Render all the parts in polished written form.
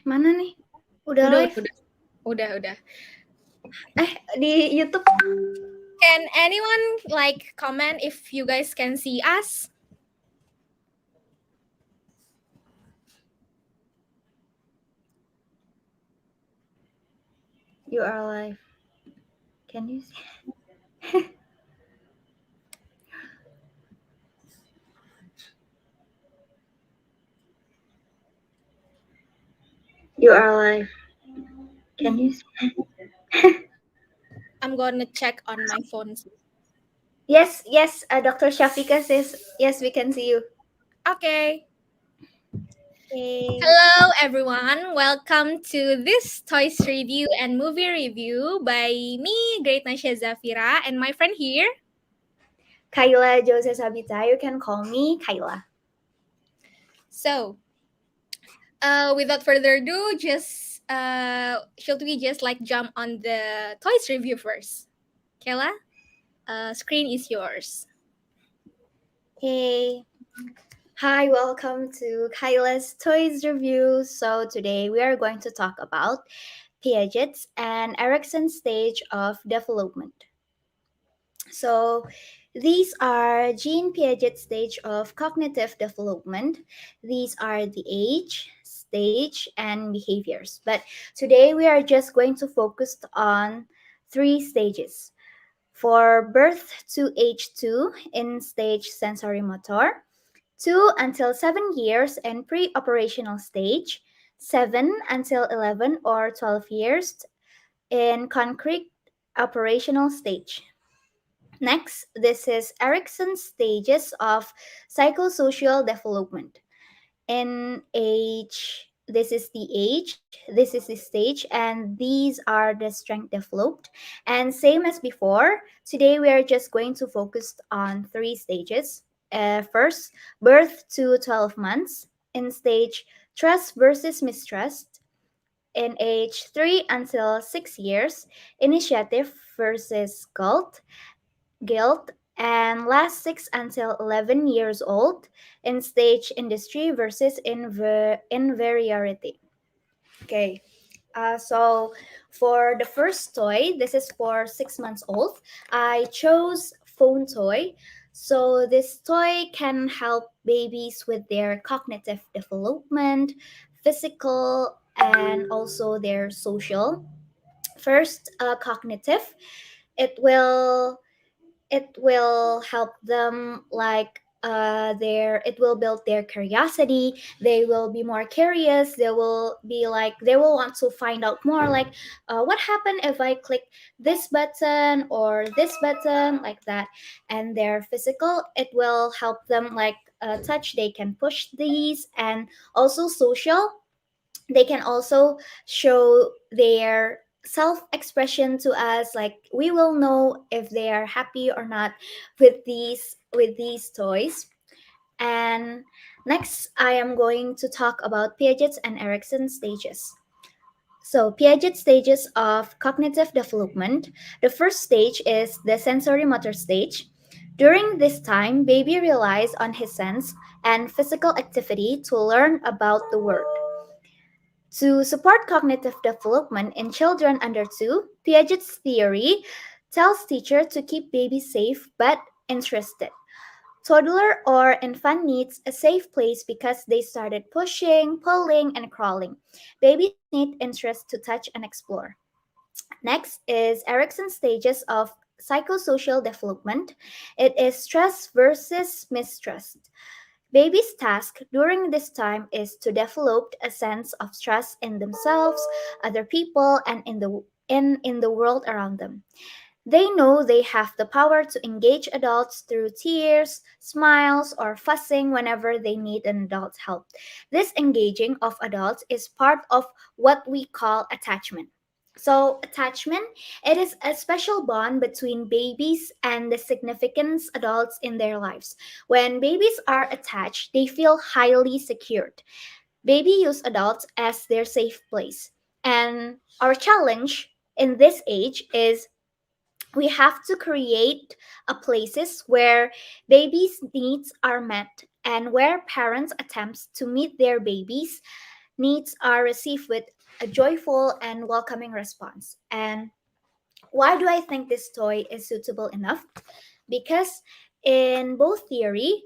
Mana nih? Udah Udah, live? udah. Di YouTube. Can anyone like comment if you guys can see us? You are live. Can you see? You are live. Can you see? I'm gonna check on my phone. Yes, yes. Dr. Shafika says yes. We can see you. Okay. Okay. Hello, everyone. Welcome to this toys review and movie review by me, Great Nasya Zafira, and my friend here. Kaila, Jauza, Tsabita. You can call me Kaila. So, without further ado, just should we just like jump on the toys review first? Kayla, screen is yours. Hey. Hi, welcome to Kaila's Toys Review. So today we are going to talk about Piaget's and Erickson's stage of development. So these are Jean Piaget's stage of cognitive development. These are the age, stage, and behaviors. But today we are just going to focus on three stages. For birth to age 2 in stage sensory motor, 2 until 7 years in pre operational stage, 7 until 11 or 12 years in concrete operational stage. Next, this is Erickson's stages of psychosocial development. In age, this is the age, this is the stage, and these are the strength developed. And same as before, today we are just going to focus on three stages. First, birth to 12 months. In stage, trust versus mistrust. In age 3 until 6 years, initiative versus guilt, and last 6 until 11 years old in stage industry versus inferiority. Okay. So for the first toy, this is for 6 months old. I chose phone toy. So this toy can help babies with their cognitive development, physical, and also their social. First, cognitive. It will it will help them like it will build their curiosity. They will be more curious. They will be like they will want to find out more like what happened if I click this button or this button, like that. And their physical, it will help them like touch. They can push these. And also social, they can also show their self expression to us, like we will know if they are happy or not with these toys. And next, I am going to talk about Piaget's and Erickson's stages. So Piaget's stages of cognitive development. The first stage is the sensory motor stage. During this time, baby relies on his sense and physical activity to learn about the world. To support cognitive development in children under 2, Piaget's theory tells teacher to keep baby safe but interested. Toddler or infant needs a safe place because they started pushing, pulling, and crawling. Babies need interest to touch and explore. Next is Erickson's stages of psychosocial development. It is trust versus mistrust. Babies' task during this time is to develop a sense of trust in themselves, other people, and in the world around them. They know they have the power to engage adults through tears, smiles, or fussing whenever they need an adult's help. This engaging of adults is part of what we call attachment. So, attachment, it is a special bond between babies and the significant adults in their lives. When babies are attached, they feel highly secured. Baby use adults as their safe place. And our challenge in this age is we have to create a places where babies' needs are met and where parents attempts to meet their babies' needs are received with a joyful and welcoming response. And why do I think this toy is suitable enough? Because in both theory,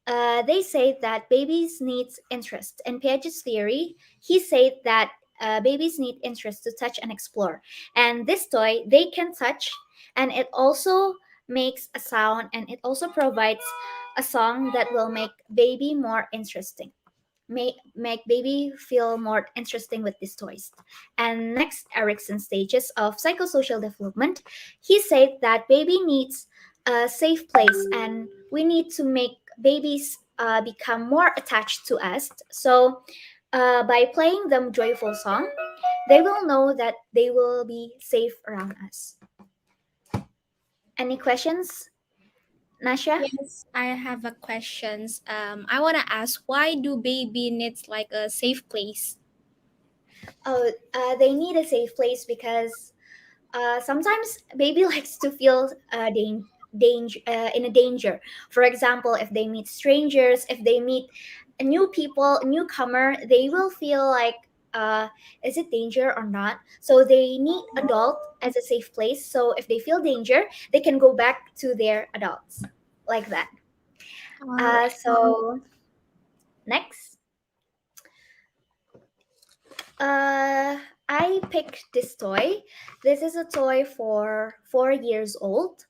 they say that babies needs interest. In Piaget's theory, he said that babies need interest to touch and explore. And this toy, they can touch, and it also makes a sound, and it also provides a song that will make baby more interesting, make baby feel more interesting with these toys. And next, Erickson's stages of psychosocial development, he said that baby needs a safe place, and we need to make babies become more attached to us. So by playing them joyful song, they will know that they will be safe around us. Any questions, Nasya? Yes, I have a questions. I wanna ask, why do baby needs like a safe place? Oh, they need a safe place because sometimes baby likes to feel in a danger. For example, if they meet strangers, if they meet new people, newcomer, they will feel like, uh, is it danger or not? So they need adult as a safe place. So if they feel danger, they can go back to their adults like that. All right. So next, uh, I picked this toy. This is a toy for 4 years old.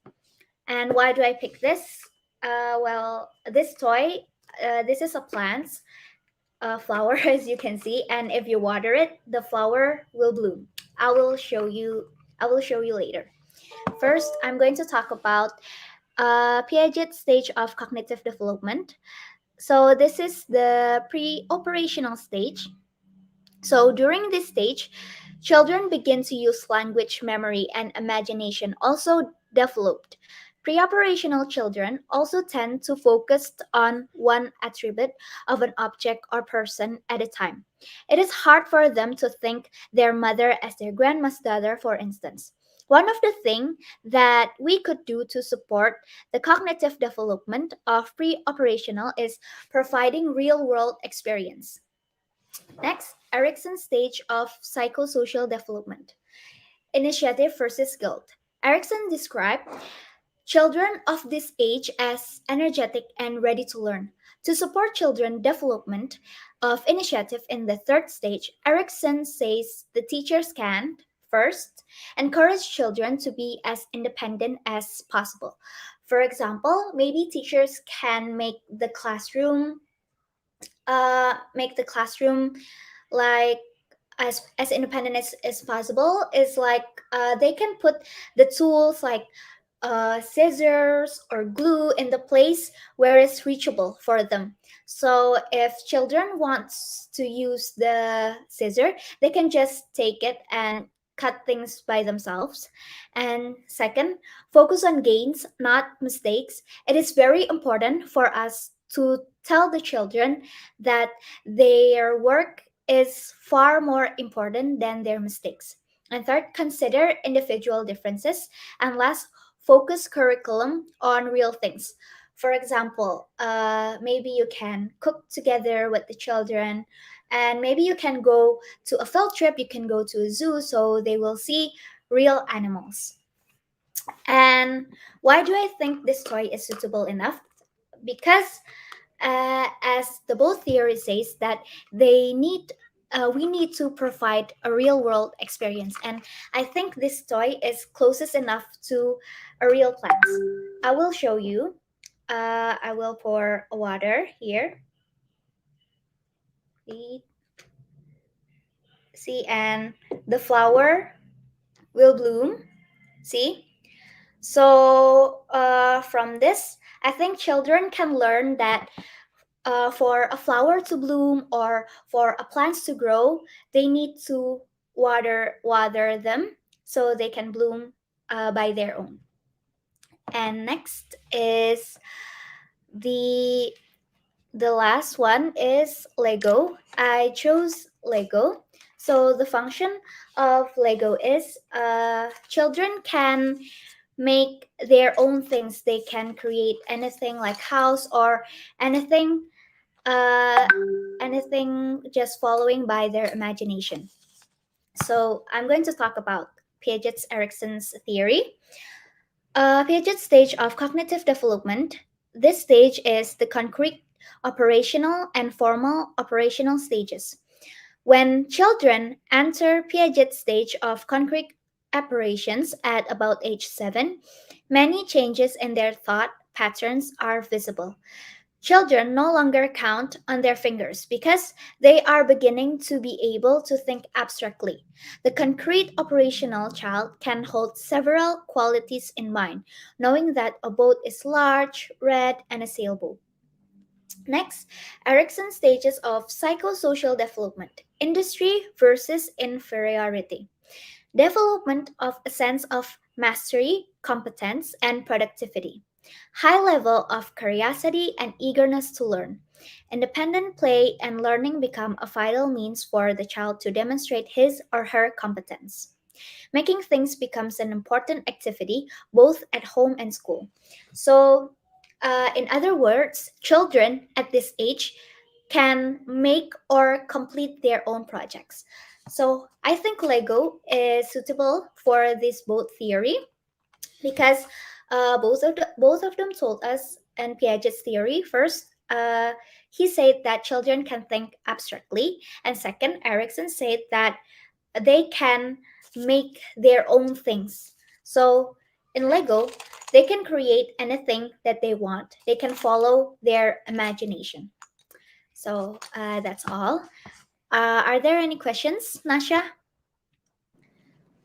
And why do I pick this? Well, this toy, this is a plant, a flower, as you can see, and if you water it, the flower will bloom. I will show you. I will show you later. First, I'm going to talk about Piaget's stage of cognitive development. So this is the pre-operational stage. So during this stage, children begin to use language, memory, and imagination also developed. Pre-operational children also tend to focus on one attribute of an object or person at a time. It is hard for them to think their mother as their grandma's daughter, for instance. One of the things that we could do to support the cognitive development of pre-operational is providing real-world experience. Next, Erickson's stage of psychosocial development. Initiative versus guilt. Erickson described children of this age as energetic and ready to learn. To support children development of initiative in the third stage, Erickson says the teachers can first encourage children to be as independent as possible. For example, maybe teachers can make the classroom like as independent as possible. Is like they can put the tools like scissors or glue in the place where it's reachable for them. So if children wants to use the scissor, they can just take it and cut things by themselves. And second, focus on gains, not mistakes. It is very important for us to tell the children that their work is far more important than their mistakes. And third, consider individual differences. And last, focus curriculum on real things. For example, maybe you can cook together with the children, and maybe you can go to a field trip, you can go to a zoo so they will see real animals. And why do I think this toy is suitable enough? Because as the both theory says that they need we need to provide a real world experience, and I think this toy is closest enough to a real plant. I will show you. I will pour water here. See, see, and the flower will bloom. See, so from this, I think children can learn that for a flower to bloom or for a plant to grow, they need to water them so they can bloom by their own. And next is the the last one is Lego. I chose Lego. So the function of Lego is children can make their own things. They can create anything like house or anything uh, anything just following by their imagination. So I'm going to talk about Piaget Erikson's theory. Piaget's stage of cognitive development. This stage is the concrete operational and formal operational stages. When children enter Piaget's stage of concrete operations at about age 7, many changes in their thought patterns are visible. Children no longer count on their fingers because they are beginning to be able to think abstractly. The concrete operational child can hold several qualities in mind, knowing that a boat is large, red, and a sailboat. Next, Erickson's stages of psychosocial development, industry versus inferiority. Development of a sense of mastery, competence, and productivity. High level of curiosity and eagerness to learn. Independent play and learning become a vital means for the child to demonstrate his or her competence. Making things becomes an important activity both at home and school. So, in other words, children at this age can make or complete their own projects. So I think Lego is suitable for this boat theory because both of them told us in Piaget's theory. First, he said that children can think abstractly, and second, Erickson said that they can make their own things. So in Lego, they can create anything that they want. They can follow their imagination. So that's all. Are there any questions, Nasha?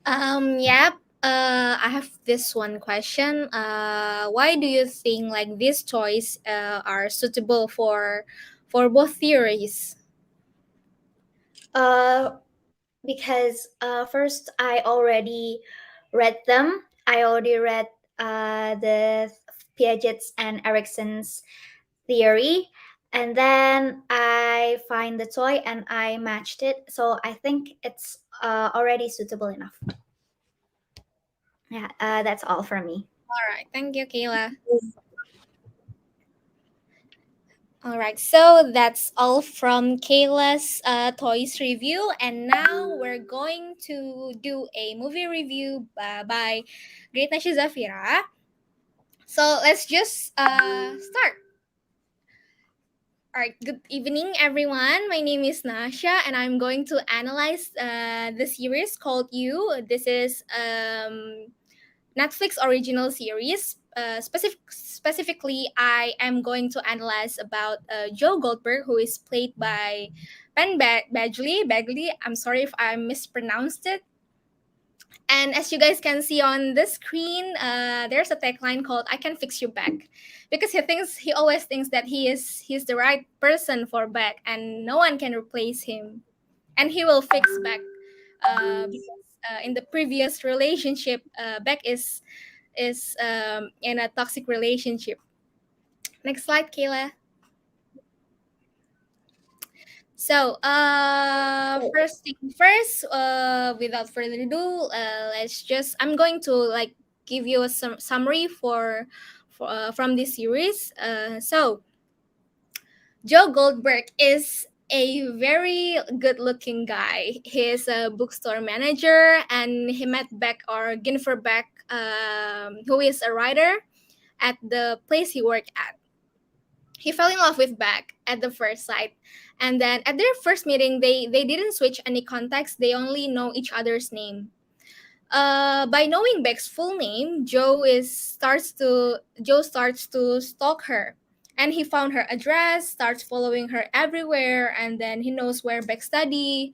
Yep. I have this one question. Why do you think like these toys are suitable for both theories? Uh, because first, I already read them. I already read the Piaget's and Erickson's theory, and then I find the toy and I matched it. So I think it's already suitable enough. Yeah, that's all for me. All right. Thank you, Kayla. All right, so that's all from Kayla's toys review, and now we're going to do a movie review by Great Nasya Zafira. So let's just start. All right, good evening, everyone. My name is Nasya, and I'm going to analyze the series called You. This is Netflix original series. Specifically, I am going to analyze about Joe Goldberg, who is played by Badgley. Bagley. I'm sorry if I mispronounced it. And as you guys can see on the screen, there's a tagline called "I can fix you back," because he always thinks that he's the right person for back, and no one can replace him, and he will fix back. Because in the previous relationship, Beck is in a toxic relationship. Next slide, Kayla. So, first thing first, without further ado, I'm going to like give you a summary for from this series. So, Joe Goldberg is a very good-looking guy. He's a bookstore manager, and he met Beck or Jennifer Beck, who is a writer at the place he worked at. He fell in love with Beck at the first sight. And then at their first meeting, they didn't switch any contacts. They only know each other's name. By knowing Beck's full name, Joe starts to stalk her. And he found her address, starts following her everywhere, and then he knows where Beck study,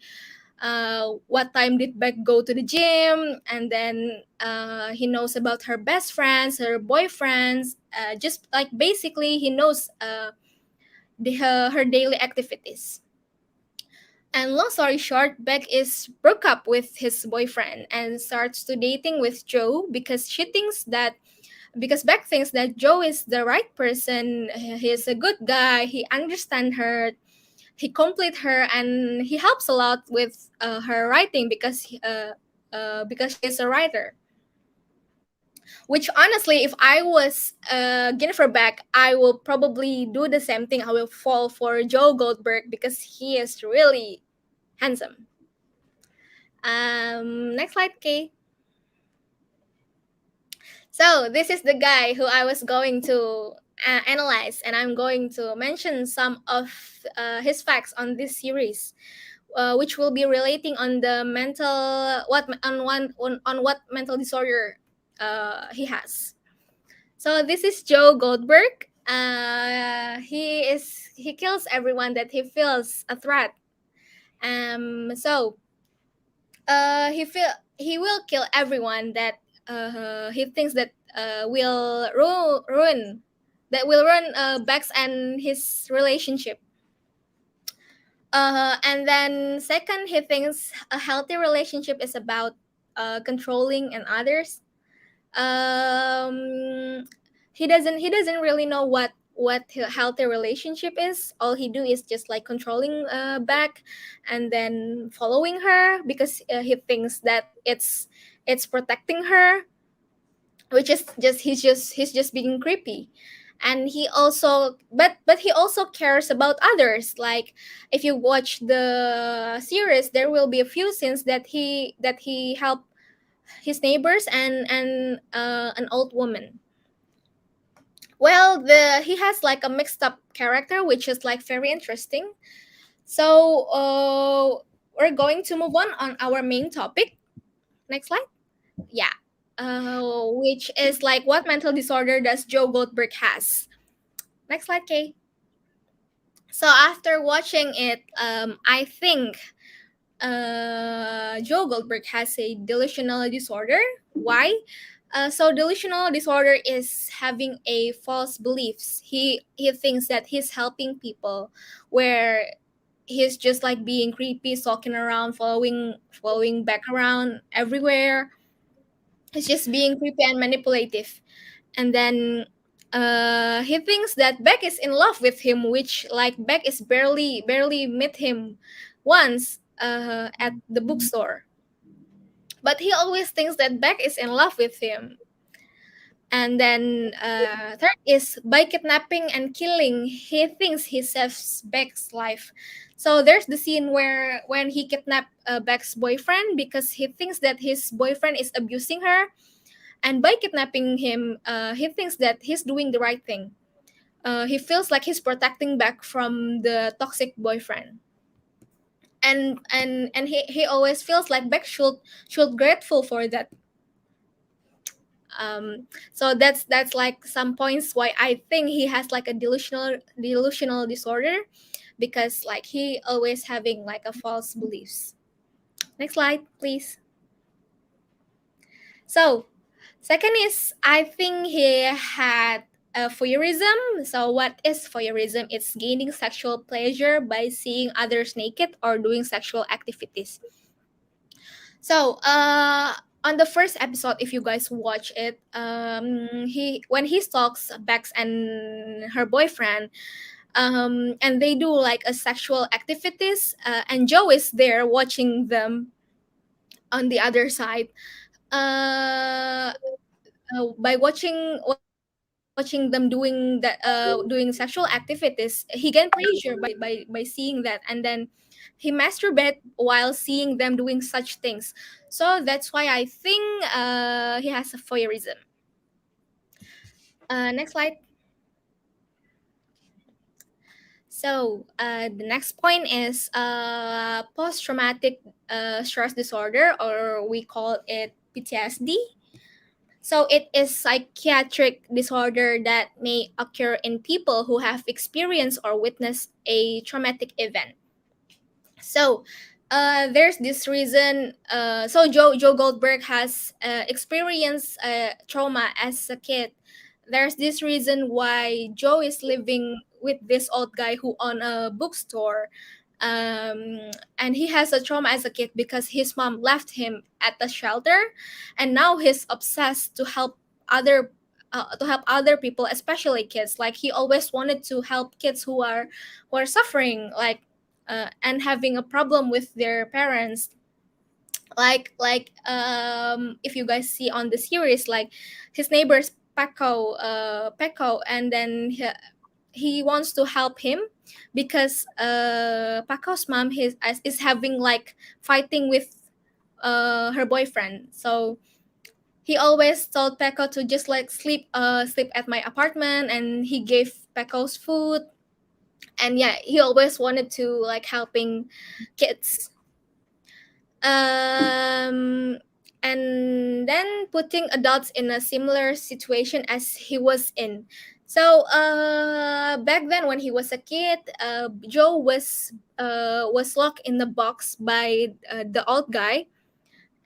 what time did Beck go to the gym, and then he knows about her best friends, her boyfriends, just like basically he knows her daily activities. And long story short, Beck is broke up with his boyfriend and starts to dating with Joe because Beck thinks that Joe is the right person. He's a good guy. He understands her. He complete her, and he helps a lot with her writing because she is a writer. Which honestly, if I was Jennifer Beck, I will probably do the same thing. I will fall for Joe Goldberg because he is really handsome. Next slide, Kay. So this is the guy who I was going to analyze, and I'm going to mention some of his facts on this series, which will be relating on the mental on what mental disorder he has. So this is Joe Goldberg. He kills everyone that he feels a threat. So he will kill everyone that he thinks that will ruin that will ruin Bex and his relationship. And then second, he thinks a healthy relationship is about controlling and others. um he doesn't really know what a healthy relationship is. All he do is just like controlling back and then following her because he thinks that it's protecting her, which is just being creepy. And he also but he also cares about others. Like if you watch the series, there will be a few scenes that he helped his neighbors and an old woman. Well, the he has like a mixed up character, which is like very interesting. So we're going to move on our main topic. Next slide. Yeah. Which is like what mental disorder does Joe Goldberg has? Next slide, Kay. So after watching it, I think Joe Goldberg has a delusional disorder. Why? So delusional disorder is having a false beliefs. He thinks that he's helping people, where he's just like being creepy, stalking around, following back around everywhere. He's just being creepy and manipulative. And then he thinks that Beck is in love with him, which like Beck is barely met him once at the bookstore. But he always thinks that Beck is in love with him. And then third is by kidnapping and killing, he thinks he saves Beck's life. So there's the scene where when he kidnapped Beck's boyfriend because he thinks that his boyfriend is abusing her, and by kidnapping him, he thinks that he's doing the right thing. He feels like he's protecting Beck from the toxic boyfriend, and he always feels like Beck should grateful for that. So that's like some points why I think he has like a delusional disorder, because like he always having like a false beliefs. Next slide, please. So second is I think he had voyeurism. So what is voyeurism? It's gaining sexual pleasure by seeing others naked or doing sexual activities. So on the first episode, if you guys watch it, he when he stalks Bex and her boyfriend, and they do like a sexual activities, and Joe is there watching them on the other side. Uh, by watching them doing sexual activities, he gained pleasure by seeing that, and then he masturbate while seeing them doing such things. So that's why I think he has a voyeurism. Next slide. So the next point is post-traumatic stress disorder, or we call it PTSD. So it is psychiatric disorder that may occur in people who have experienced or witnessed a traumatic event. So there's this reason. So Joe Goldberg has experienced trauma as a kid. There's this reason why Joe is living with this old guy who own a bookstore, and he has a trauma as a kid because his mom left him at the shelter, and now he's obsessed other to help other people, especially kids. Like he always wanted to help kids who are suffering, like and having a problem with their parents. If you guys see on the series, like his neighbor's Peko, and then he wants to help him because Paco's mom is having like fighting with her boyfriend. So he always told Peko to just like sleep at my apartment, and he gave Peko's food. And yeah, he always wanted to like helping kids. um and then putting adults in a similar situation as he was in. So back then when he was a kid, Joe was locked in the box by the old guy.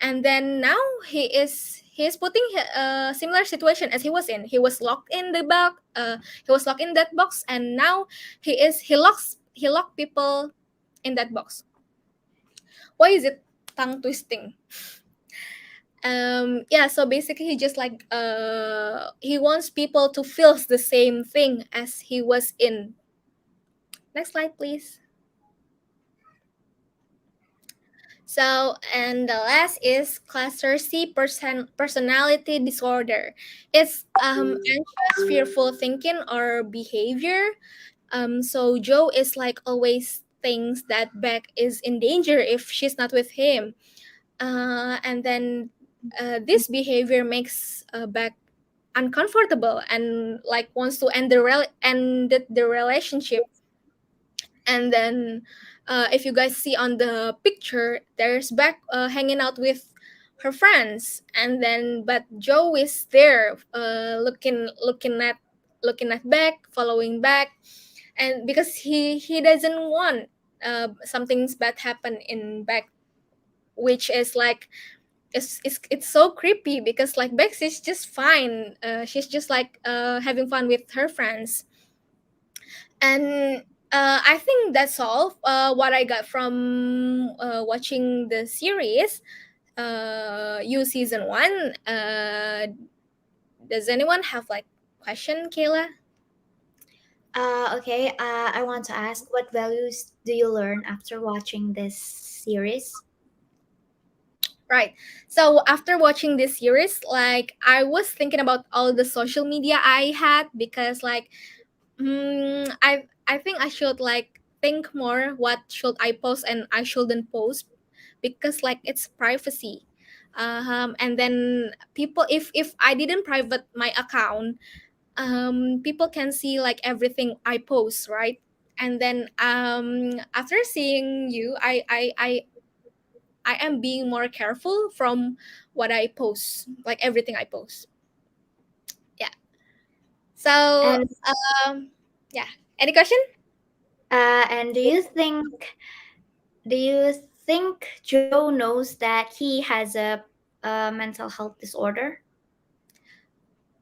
And then now he is putting a similar situation as he was in. He was locked in the box. He was locked in that box, and now he locked people in that box. Why is it tongue twisting? Yeah, so basically he just like he wants people to feel the same thing as he was in. Next slide, please. So, and the last is cluster C personality disorder. It's anxious, fearful thinking or behavior. So Joe is like always thinks that Beck is in danger if she's not with him. And then this behavior makes Beck uncomfortable and like wants to end the relationship. And then if you guys see on the picture, there's Beck hanging out with her friends, and then but Joe is there looking at Beck, following Beck, and because he doesn't want something's bad happen in Beck, which is like it's so creepy because like Bex is just fine. She's just like having fun with her friends. And I think that's all what I got from watching the series. You season one. Does anyone have like question, Kayla? Okay, I want to ask, what values do you learn after watching this series? Right. So after watching this series, like I was thinking about all the social media I had because like I think I should like think more what should I post and I shouldn't post because like it's privacy. And then people, if I didn't private my account, people can see like everything I post, right? And then after seeing you, I am being more careful from what I post, like everything I post. Yeah. So And yeah. Any question? and do you think Joe knows that he has a mental health disorder?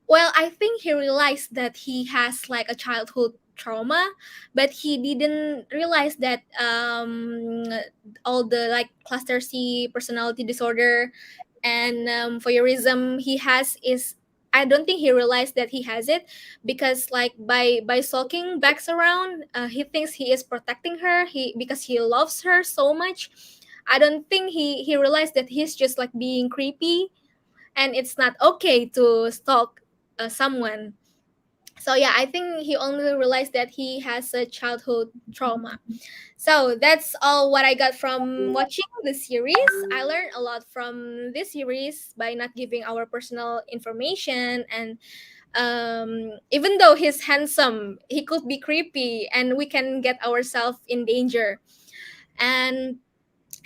Well, I think he realized that he has like a childhood trauma, but he didn't realize that all the like cluster C personality disorder and voyeurism he has is. I don't think he realized that he has it because like by sulking backs around, he thinks he is protecting her. He because he loves her so much. I don't think he realized that he's just like being creepy, and it's not okay to stalk someone. So yeah, I think he only realized that he has a childhood trauma. So that's all what I got from watching the series. I learned a lot from this series by not giving our personal information, and even though he's handsome, he could be creepy and we can get ourselves in danger. And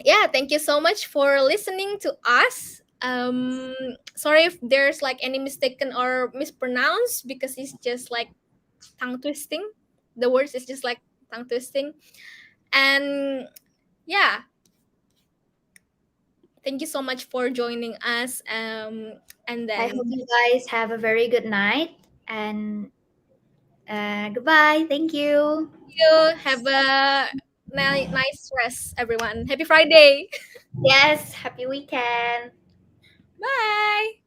yeah, thank you so much for listening to us. Sorry if there's like any mistaken or mispronounced because it's just like tongue twisting. The words is just like tongue twisting. And yeah, thank you so much for joining us. And I then hope you guys have a very good night, and goodbye. Thank you. you have a nice rest, everyone. Happy Friday. Yes, happy weekend. Bye.